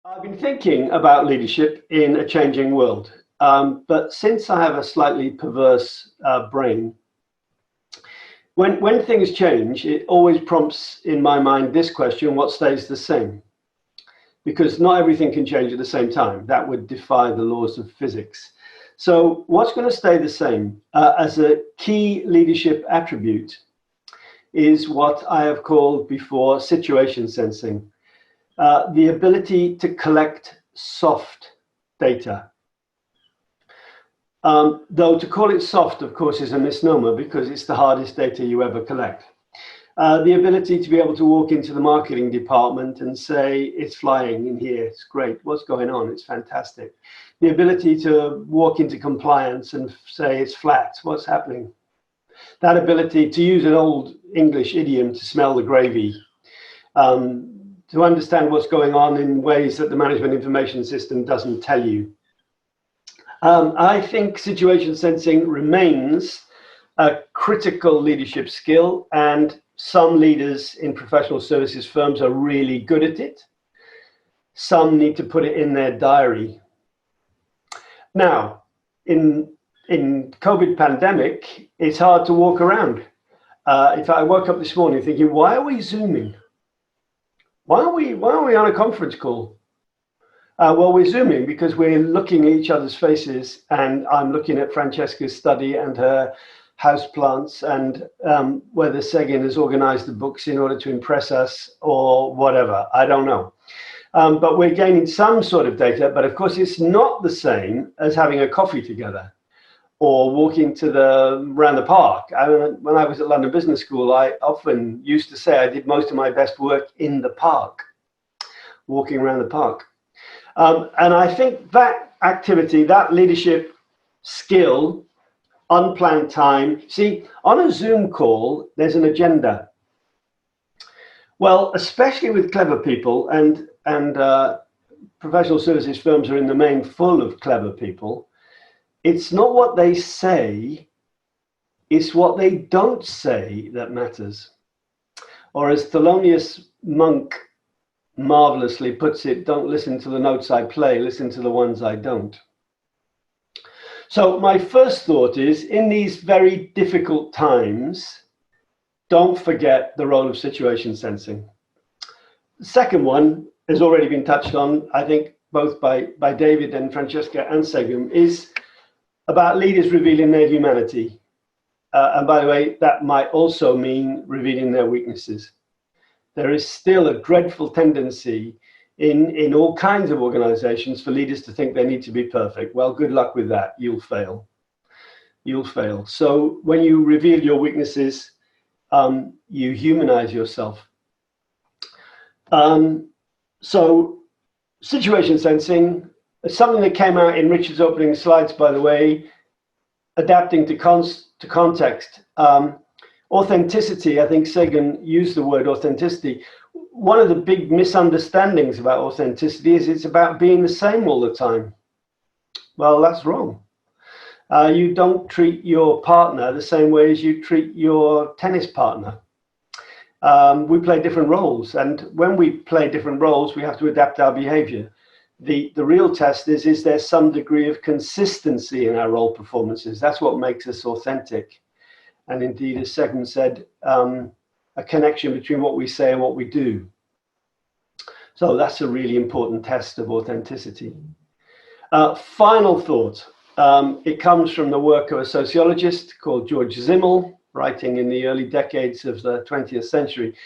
I've been thinking about leadership in a changing world, but since I have a slightly perverse brain, when things change, it always prompts in my mind this question: what stays the same? Because not everything can change at the same time. That would defy the laws of physics. So, what's going to stay the same as a key leadership attribute is what I have called before situation sensing. The ability to collect soft data. Though to call it soft, of course, is a misnomer because it's the hardest data you ever collect. The ability to be able to walk into the marketing department and say, it's flying in here, it's great, what's going on, it's fantastic. The ability to walk into compliance and say, it's flat, what's happening. That ability to use an old English idiom to smell the gravy. To understand what's going on in ways that the management information system doesn't tell you. I think situation sensing remains a critical leadership skill, and some leaders in professional services firms are really good at it. Some need to put it in their diary. Now, in COVID pandemic, it's hard to walk around. In fact, I woke up this morning thinking, why are we Zooming? Why are we on a conference call? Well, we're Zooming because we're looking at each other's faces, and I'm looking at Francesca's study and her houseplants, and whether Segin has organized the books in order to impress us or whatever. I don't know. But we're gaining some sort of data, but of course it's not the same as having a coffee together or walking around the park. When I was at London Business School, I often used to say I did most of my best work in the park, walking around the park. And I think that activity, that leadership skill, unplanned time. See, on a Zoom call, there's an agenda. Well, especially with clever people, and professional services firms are in the main full of clever people. It's not what they say, it's what they don't say that matters. Or as Thelonious Monk marvelously puts it, don't listen to the notes I play, listen to the ones I don't. So my first thought is, in these very difficult times, don't forget the role of situation sensing. The second one has already been touched on, I think, both by David and Francesca and Segum, is about leaders revealing their humanity. And by the way, that might also mean revealing their weaknesses. There is still a dreadful tendency in all kinds of organizations for leaders to think they need to be perfect. Well, good luck with that. You'll fail. You'll fail. So when you reveal your weaknesses, you humanize yourself. So situation sensing, something that came out in Richard's opening slides, by the way, adapting to context. Authenticity, I think Sagan used the word authenticity. One of the big misunderstandings about authenticity is it's about being the same all the time. Well, that's wrong. You don't treat your partner the same way as you treat your tennis partner. We play different roles, and when we play different roles, we have to adapt our behavior. The real test is there some degree of consistency in our role performances? That's what makes us authentic. And indeed, as Segman said, a connection between what we say and what we do. So that's a really important test of authenticity. Final thought. It comes from the work of a sociologist called George Simmel, writing in the early decades of the 20th century.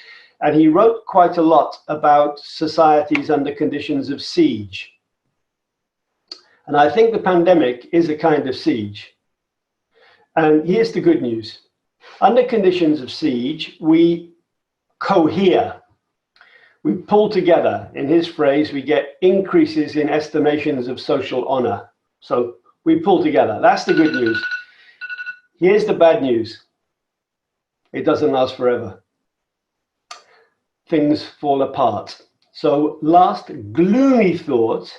And he wrote quite a lot about societies under conditions of siege. And I think the pandemic is a kind of siege. And here's the good news. Under conditions of siege, we cohere. We pull together. In his phrase, we get increases in estimations of social honor. So we pull together. That's the good news. Here's the bad news. It doesn't last forever. Things fall apart. So last gloomy thought,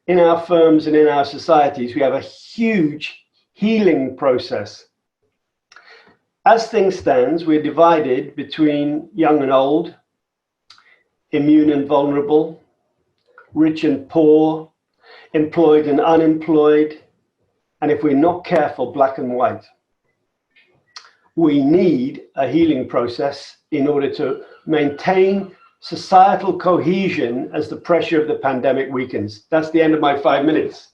in our firms and in our societies, we have a huge healing process. As things stand, we're divided between young and old, immune and vulnerable, rich and poor, employed and unemployed, and if we're not careful, black and white. We need a healing process in order to maintain societal cohesion as the pressure of the pandemic weakens. That's the end of my 5 minutes.